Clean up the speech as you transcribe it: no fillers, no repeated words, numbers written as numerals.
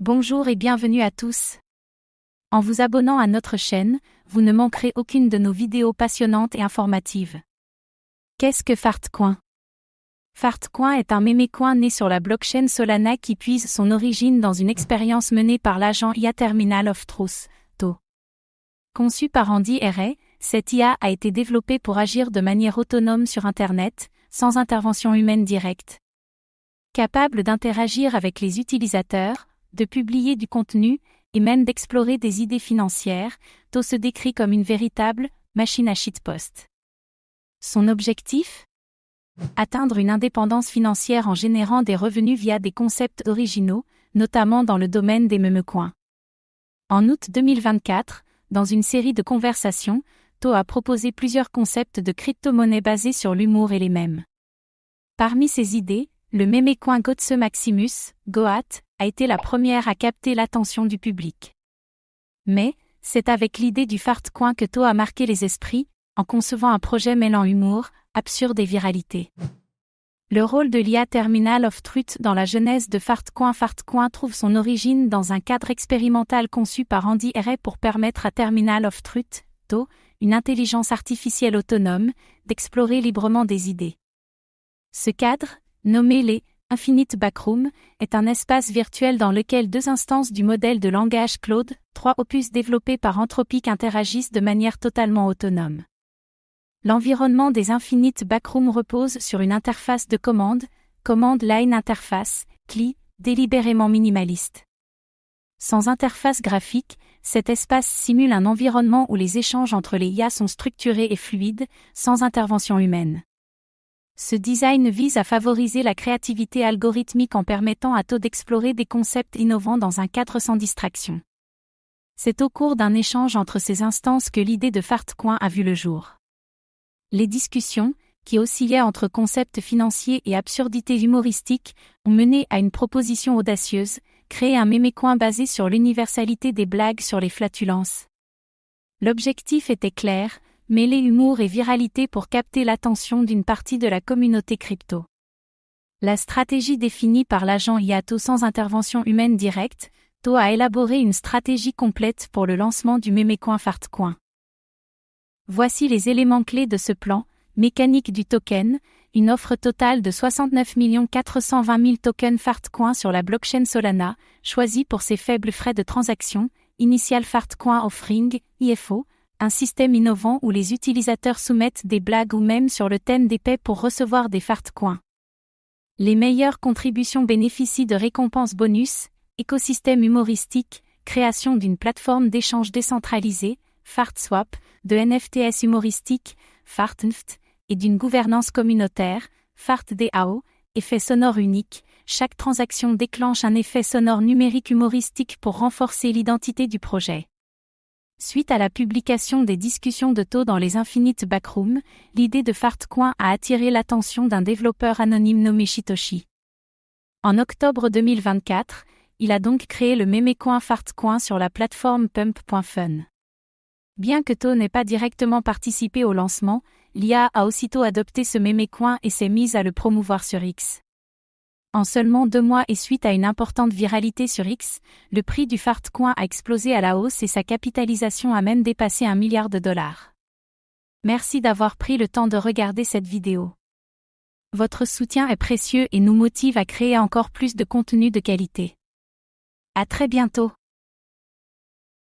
Bonjour et bienvenue à tous. En vous abonnant à notre chaîne, vous ne manquerez aucune de nos vidéos passionnantes et informatives. Qu'est-ce que Fartcoin? Fartcoin est un mémécoin né sur la blockchain Solana qui puise son origine dans une expérience menée par l'agent IA Terminal of Truth, TO. Conçu par Andy Ray, cette IA a été développée pour agir de manière autonome sur Internet, sans intervention humaine directe. Capable d'interagir avec les utilisateurs, de publier du contenu, et même d'explorer des idées financières, TO se décrit comme une véritable machine à shitpost. Son objectif? Atteindre une indépendance financière en générant des revenus via des concepts originaux, notamment dans le domaine des mémecoins. En août 2024, dans une série de conversations, TO a proposé plusieurs concepts de crypto-monnaies basés sur l'humour et les mèmes. Parmi ces idées, le mémécoin Gotse Maximus, GOAT, a été la première à capter l'attention du public. Mais, c'est avec l'idée du Fartcoin que TO a marqué les esprits, en concevant un projet mêlant humour, absurde et viralité. Le rôle de l'IA Terminal of Truth dans la genèse de Fartcoin. Fartcoin trouve son origine dans un cadre expérimental conçu par Andy Ray pour permettre à Terminal of Truth, TO, une intelligence artificielle autonome, d'explorer librement des idées. Ce cadre, nommé les Infinite Backrooms, est un espace virtuel dans lequel deux instances du modèle de langage Claude 3 opus développé par Anthropic interagissent de manière totalement autonome. L'environnement des Infinite Backrooms repose sur une interface de commande, Command Line Interface, CLI, délibérément minimaliste. Sans interface graphique, cet espace simule un environnement où les échanges entre les IA sont structurés et fluides, sans intervention humaine. Ce design vise à favoriser la créativité algorithmique en permettant à TO d'explorer des concepts innovants dans un cadre sans distraction. C'est au cours d'un échange entre ces instances que l'idée de Fartcoin a vu le jour. Les discussions, qui oscillaient entre concepts financiers et absurdités humoristiques, ont mené à une proposition audacieuse, créer un mémécoin basé sur l'universalité des blagues sur les flatulences. L'objectif était clair, mêler humour et viralité pour capter l'attention d'une partie de la communauté crypto. La stratégie définie par l'agent IA TO sans intervention humaine directe, TO a élaboré une stratégie complète pour le lancement du mémécoin Fartcoin. Voici les éléments clés de ce plan. Mécanique du token, une offre totale de 69 420 000 tokens Fartcoin sur la blockchain Solana, choisie pour ses faibles frais de transaction, Initial Fartcoin Offering, IFO, un système innovant où les utilisateurs soumettent des blagues ou même sur le thème d'épais pour recevoir des Fartcoins. Les meilleures contributions bénéficient de récompenses bonus, écosystème humoristique, création d'une plateforme d'échange décentralisée, FartSwap, de NFTs humoristiques, FartNft, et d'une gouvernance communautaire, FartDAO, effet sonore unique. Chaque transaction déclenche un effet sonore numérique humoristique pour renforcer l'identité du projet. Suite à la publication des discussions de TO dans les Infinite Backrooms, l'idée de Fartcoin a attiré l'attention d'un développeur anonyme nommé Shitoshi. En octobre 2024, il a donc créé le mémécoin Fartcoin sur la plateforme Pump.fun. Bien que TO n'ait pas directement participé au lancement, l'IA a aussitôt adopté ce mémécoin et s'est mise à le promouvoir sur X. En seulement 2 mois et suite à une importante viralité sur X, le prix du Fartcoin a explosé à la hausse et sa capitalisation a même dépassé $1 milliard. Merci d'avoir pris le temps de regarder cette vidéo. Votre soutien est précieux et nous motive à créer encore plus de contenu de qualité. À très bientôt.